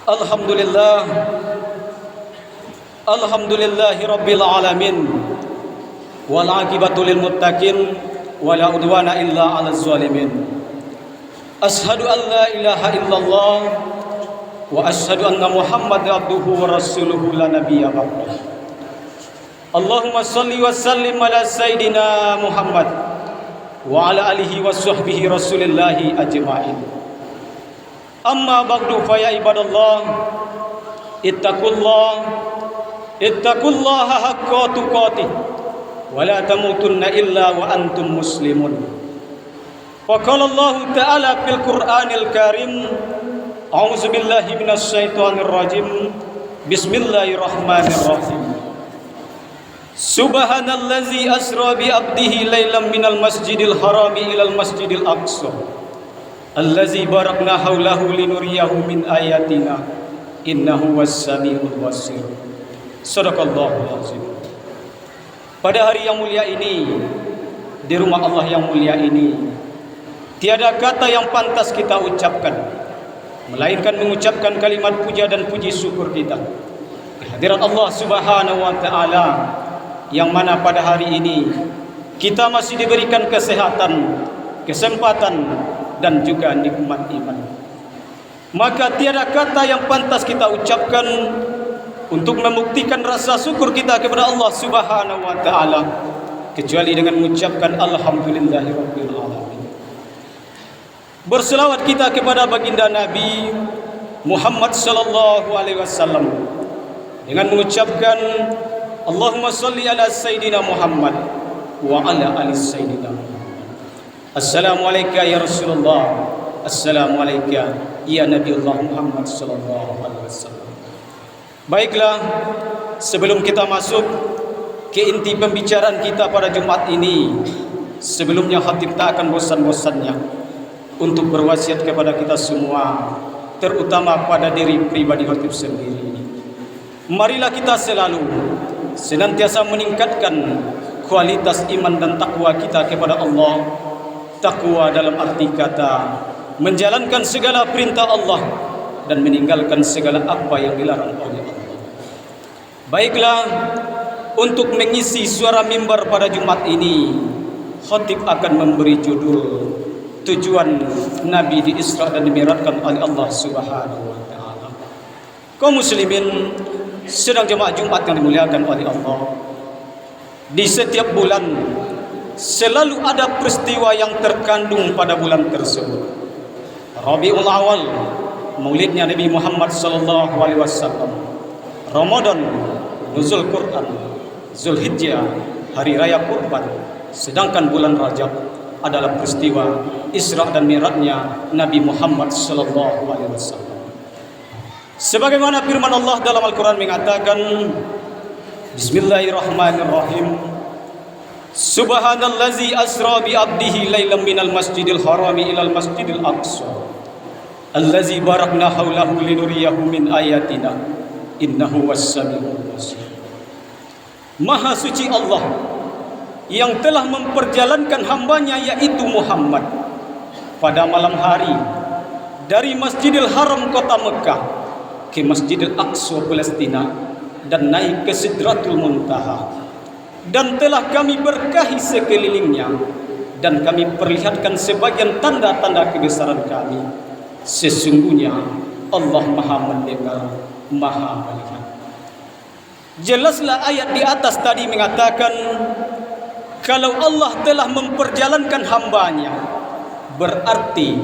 Alhamdulillah, Alhamdulillahi Rabbil Alamin, wal aqibatu lil muttaqin, wala udwana illa 'alal zalimin. Ashhadu an la ilaha illallah wa ashhadu anna Muhammadan abduhu wa rasuluhu la nabiyya ba'dah. Allahumma shalli wa sallim ala sayyidina Muhammad wa ala alihi wa sahbihi rasulillahi ajma'in. Amma ba'du fa ya ibadallah, ittaqullaha haqqa tuqatih wa la tamutunna illa wa antum muslimun. Wa qala Allah ta'ala fil Qur'anil Karim, a'udzu billahi minasy syaithanir rajim. Bismillahirrahmanirrahim. Subhanallazi asra bi 'abdihi lailan minal masjidil harami ilal masjidil aqsa allazi barakna haulahu linuriyahu min ayatina innahu was-sami'ul basir. Shadaqallahul azim. Pada hari yang mulia ini, di rumah Allah yang mulia ini, tiada kata yang pantas kita ucapkan melainkan mengucapkan kalimat puja dan puji syukur kita kehadirat Allah Subhanahu wa taala, yang mana pada hari ini kita masih diberikan kesehatan, kesempatan dan juga nikmat iman. Maka tiada kata yang pantas kita ucapkan untuk membuktikan rasa syukur kita kepada Allah Subhanahu wa taala kecuali dengan mengucapkan alhamdulillahirabbil alamin. Berselawat kita kepada baginda Nabi Muhammad sallallahu alaihi wasallam dengan mengucapkan Allahumma shalli ala sayyidina Muhammad wa ala ali sayyidina Muhammad. Assalamualaikum ya Rasulullah, assalamualaikum ya Nabi Allah Muhammad sallallahu alaihi wasallam. Baiklah, sebelum kita masuk ke inti pembicaraan kita pada Jumat ini, sebelumnya khatib tak akan bosan-bosannya untuk berwasiat kepada kita semua, terutama pada diri pribadi khatib sendiri. Marilah kita selalu senantiasa meningkatkan kualitas iman dan takwa kita kepada Allah. Takwa dalam arti kata menjalankan segala perintah Allah dan meninggalkan segala apa yang dilarang oleh Allah. Baiklah, untuk mengisi suara mimbar pada Jumat ini, khatib akan memberi judul tujuan Nabi di Isra dan Dimi'rajkan oleh Allah Subhanahu wa taala. Kaum muslimin sedang jemaah Jumat yang dimuliakan oleh Allah, di setiap bulan selalu ada peristiwa yang terkandung pada bulan tersebut. Rabiul Awal, maulidnya Nabi Muhammad sallallahu alaihi wasallam. Ramadan, nuzul Quran. Zulhijjah, hari raya Kurban. Sedangkan bulan Rajab adalah peristiwa Isra dan Mi'rajnya Nabi Muhammad sallallahu alaihi wasallam. Sebagaimana firman Allah dalam Al-Quran mengatakan, Bismillahirrahmanirrahim. Subhanallazi asra bi 'abdihi lailan minal masjidil harami ilal masjidil aqsa allazi barakna haulahu linuriyahu min ayatina innahu was-sami'ul basir. Maha suci Allah yang telah memperjalankan hambanya yaitu Muhammad pada malam hari dari Masjidil Haram kota Mekah ke Masjidil Aqsa Palestina dan naik ke Sidratul Muntaha, dan telah kami berkahi sekelilingnya dan kami perlihatkan sebagian tanda-tanda kebesaran kami. Sesungguhnya Allah Maha mendengar, Maha melihat. Jelaslah ayat di atas tadi mengatakan kalau Allah telah memperjalankan hambanya, berarti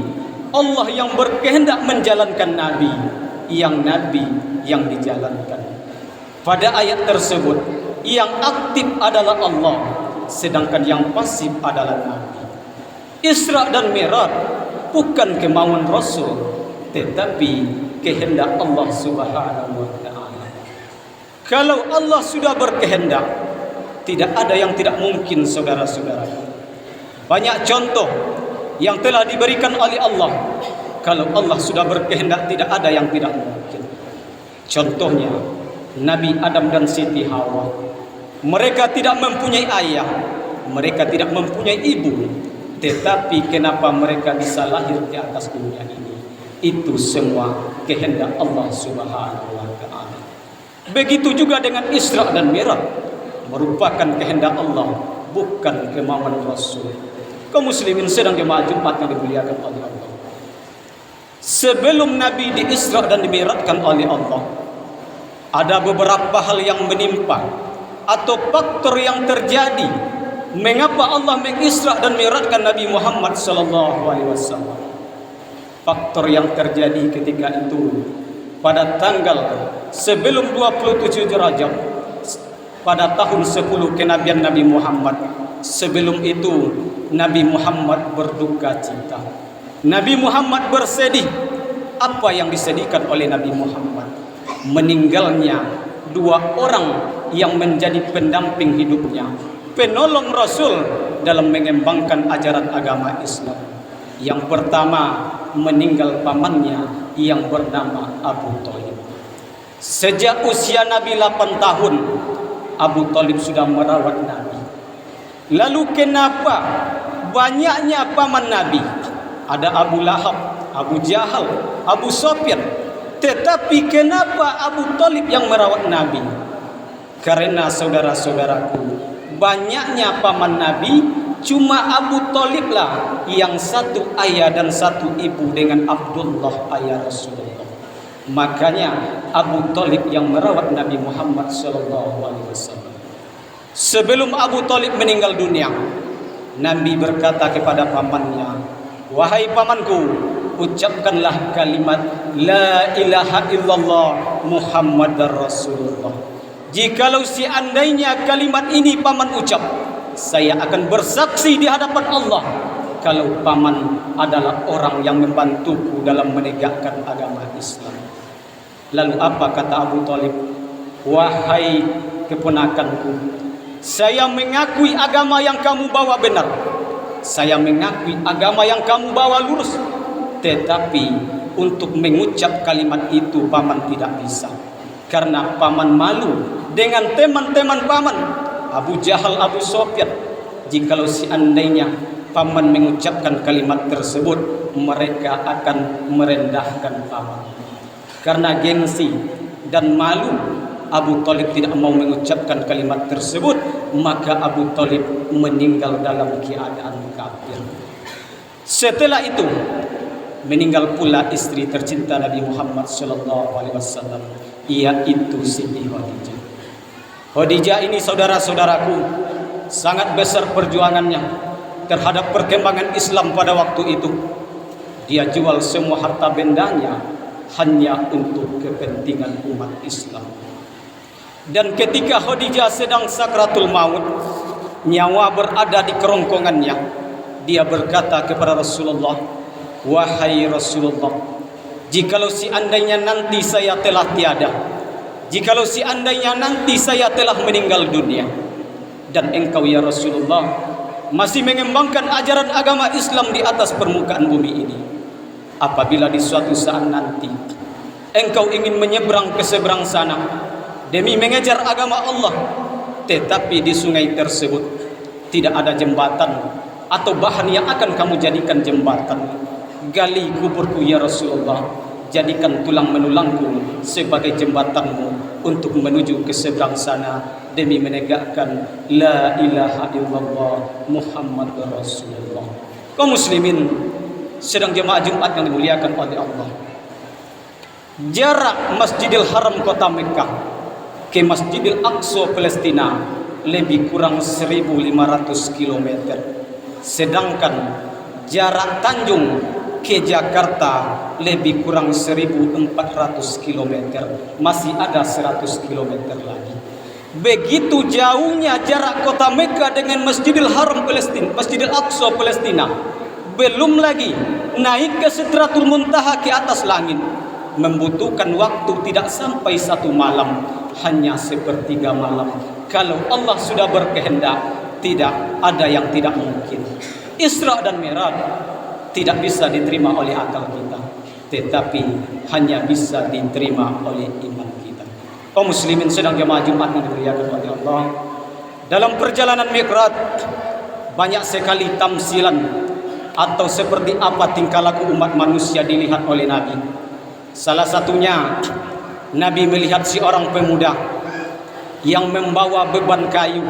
Allah yang berkehendak menjalankan Nabi yang dijalankan. Pada ayat tersebut yang aktif adalah Allah, sedangkan yang pasif adalah Nabi. Isra dan Mi'raj bukan kemauan Rasul, tetapi kehendak Allah Subhanahu wa taala. Kalau Allah sudah berkehendak, tidak ada yang tidak mungkin, saudara-saudara. Banyak contoh yang telah diberikan oleh Allah. Kalau Allah sudah berkehendak, tidak ada yang tidak mungkin. Contohnya Nabi Adam dan Siti Hawa. Mereka tidak mempunyai ayah, mereka tidak mempunyai ibu, tetapi kenapa mereka bisa lahir di atas dunia ini? Itu semua kehendak Allah Subhanahu wa taala. Begitu juga dengan Isra dan Mi'raj, merupakan kehendak Allah, bukan kemauan Rasul. Kaum muslimin sedang jemaah Jumat yang dimuliakan oleh Allah. Sebelum Nabi di Isra dan dimi'rajkan oleh Allah, ada beberapa hal yang menimpa atau faktor yang terjadi mengapa Allah mengisra dan mi'rajkan Nabi Muhammad sallallahu alaihi wasallam. Faktor yang terjadi ketika itu pada tanggal sebelum 27 Rajab pada tahun 10 kenabian Nabi Muhammad. Sebelum itu Nabi Muhammad berduka cita, Nabi Muhammad bersedih. Apa yang disedihkan oleh Nabi Muhammad? Meninggalnya dua orang yang menjadi pendamping hidupnya, penolong Rasul dalam mengembangkan ajaran agama Islam. Yang pertama, meninggal pamannya yang bernama Abu Thalib. Sejak usia Nabi 8 tahun, Abu Thalib sudah merawat Nabi. Lalu kenapa banyaknya paman Nabi? Ada Abu Lahab, Abu Jahal, Abu Sufyan. Tetapi kenapa Abu Thalib yang merawat Nabi? Karena saudara-saudaraku, banyaknya paman Nabi, cuma Abu Thalib lah yang satu ayah dan satu ibu dengan Abdullah ayah Rasulullah. Makanya Abu Thalib yang merawat Nabi Muhammad SAW. Sebelum Abu Thalib meninggal dunia, Nabi berkata kepada pamannya, "Wahai pamanku, ucapkanlah kalimat La ilaha illallah Muhammadar Rasulullah. Jikalau seandainya kalimat ini paman ucap, saya akan bersaksi di hadapan Allah kalau paman adalah orang yang membantuku dalam menegakkan agama Islam." Lalu apa kata Abu Thalib? "Wahai keponakanku, saya mengakui agama yang kamu bawa benar. Saya mengakui agama yang kamu bawa lurus. Tetapi untuk mengucap kalimat itu paman tidak bisa. Karena paman malu dengan teman-teman paman, Abu Jahal, Abu Sufyan. Jikalau seandainya paman mengucapkan kalimat tersebut, mereka akan merendahkan paman. Karena gengsi dan malu, Abu Thalib tidak mau mengucapkan kalimat tersebut. Maka Abu Thalib meninggal dalam keadaan kafir. Setelah itu meninggal pula istri tercinta Nabi Muhammad SAW, yaitu Siti Khadijah. Khadijah ini saudara-saudaraku sangat besar perjuangannya terhadap perkembangan Islam pada waktu itu. Dia jual semua harta bendanya hanya untuk kepentingan umat Islam. Dan ketika Khadijah sedang sakratul maut, nyawa berada di kerongkongannya, dia berkata kepada Rasulullah, "Wahai Rasulullah, jikalau seandainya nanti saya telah tiada, jikalau seandainya nanti saya telah meninggal dunia, dan engkau ya Rasulullah masih mengembangkan ajaran agama Islam di atas permukaan bumi ini, apabila di suatu saat nanti engkau ingin menyeberang ke seberang sana demi mengejar agama Allah, tetapi di sungai tersebut tidak ada jembatan atau bahan yang akan kamu jadikan jembatan, gali kuburku ya Rasulullah, jadikan tulang menulangku sebagai jembatanmu untuk menuju ke seberang sana demi menegakkan La ilaha illallah Muhammad Rasulullah." Kaum muslimin sedang jemaah Jumat yang dimuliakan oleh Allah, jarak Masjidil Haram kota Mekah ke Masjidil Aqsa Palestina lebih kurang 1500 km. Sedangkan jarak Tanjung ke Jakarta lebih kurang 1400 km. Masih ada 100 km lagi. Begitu jauhnya jarak kota Mekah dengan Masjidil Haram Palestina, Masjidil Aqsa Palestina. Belum lagi naik ke Sidratul Muntaha ke atas langit, membutuhkan waktu tidak sampai 1 malam, hanya sepertiga malam. Kalau Allah sudah berkehendak, tidak ada yang tidak mungkin. Isra dan Mi'raj tidak bisa diterima oleh akal kita, tetapi hanya bisa diterima oleh iman kita. Kaum muslimin sedang jemaah Jumat yang dimuliakan oleh Allah, dalam perjalanan Mi'raj banyak sekali tamsilan atau seperti apa tingkah laku umat manusia dilihat oleh Nabi. Salah satunya, Nabi melihat seorang pemuda yang membawa beban kayu,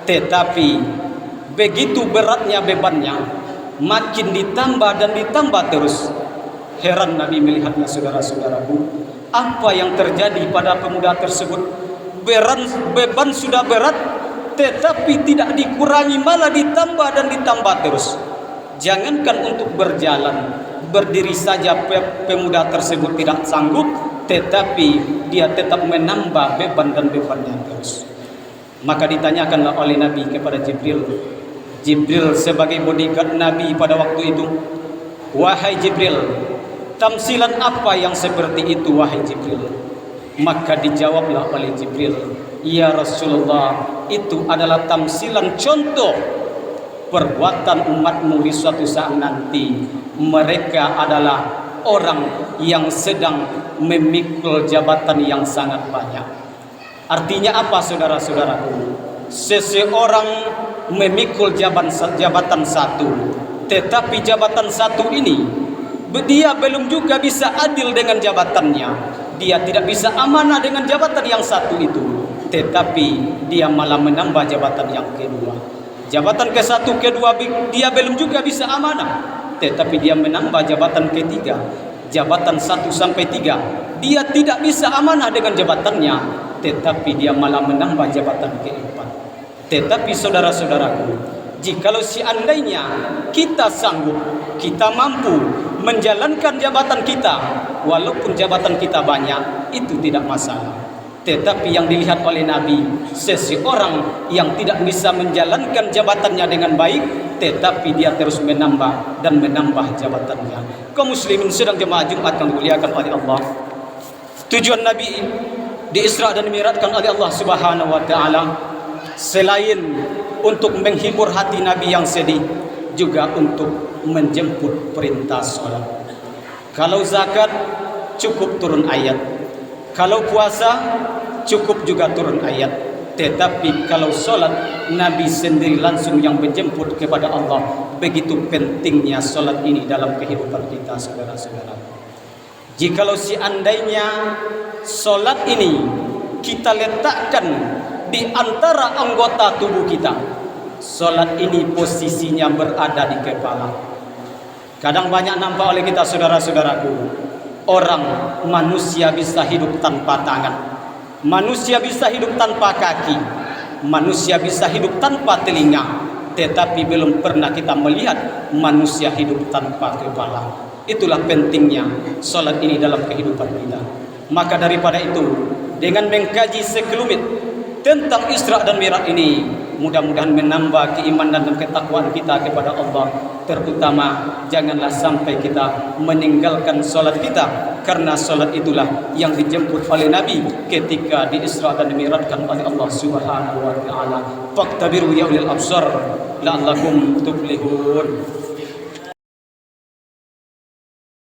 tetapi begitu beratnya bebannya, makin ditambah dan ditambah terus. Heran Nabi melihatnya, saudara-saudaraku, apa yang terjadi pada pemuda tersebut? Beban sudah berat, tetapi tidak dikurangi, malah ditambah dan ditambah terus. Jangankan untuk berjalan, berdiri saja pemuda tersebut tidak sanggup, tetapi dia tetap menambah beban dan bebannya terus. Maka ditanyakanlah oleh Nabi kepada Jibril. Jibril sebagai bodyguard Nabi pada waktu itu, "Wahai Jibril, tamsilan apa yang seperti itu wahai Jibril?" Maka dijawablah oleh Jibril, "Ya Rasulullah, itu adalah tamsilan contoh perbuatan umatmu di suatu saat nanti. Mereka adalah orang yang sedang memikul jabatan yang sangat banyak." Artinya apa, saudara-saudaraku? Seseorang memikul jabatan satu, tetapi jabatan satu ini dia belum juga bisa adil dengan jabatannya. Dia tidak bisa amanah dengan jabatan yang satu itu, tetapi dia malah menambah jabatan yang kedua. Jabatan ke satu, kedua dia belum juga bisa amanah, tetapi dia menambah jabatan ketiga. Jabatan 1 sampai 3 dia tidak bisa amanah dengan jabatannya, tetapi dia malah menambah jabatan keempat. Tetapi saudara-saudaraku, jikalau seandainya kita sanggup, kita mampu menjalankan jabatan kita, walaupun jabatan kita banyak, itu tidak masalah. Tetapi yang dilihat oleh Nabi, seseorang yang tidak bisa menjalankan jabatannya dengan baik, tetapi dia terus menambah dan menambah jabatannya. Kaum muslimin sedang jemaah Jumat yang dimuliakan oleh Allah, tujuan Nabi di Isra dan Mi'rajkan oleh Allah Subhanahu wa taala, selain untuk menghibur hati Nabi yang sedih, juga untuk menjemput perintah sholat. Kalau zakat cukup turun ayat, kalau puasa cukup juga turun ayat, tetapi kalau sholat, Nabi sendiri langsung yang menjemput kepada Allah. Begitu pentingnya sholat ini dalam kehidupan kita, saudara-saudara. Jikalau seandainya sholat ini kita letakkan di antara anggota tubuh kita, sholat ini posisinya berada di kepala. Kadang banyak nampak oleh kita, saudara-saudaraku, orang manusia bisa hidup tanpa tangan, manusia bisa hidup tanpa kaki, manusia bisa hidup tanpa telinga, tetapi belum pernah kita melihat manusia hidup tanpa kepala. Itulah pentingnya sholat ini dalam kehidupan kita. Maka daripada itu, dengan mengkaji sekelumit tentang Isra dan Mi'raj ini, mudah-mudahan menambah keimanan dan ketakwaan kita kepada Allah. Terutama janganlah sampai kita meninggalkan sholat kita, karena sholat itulah yang dijemput oleh Nabi ketika di Isra dan Mi'rajkan oleh Allah Subhanahu wa taala. Faqtabiru ya ulil absar la'allakum tuflihun.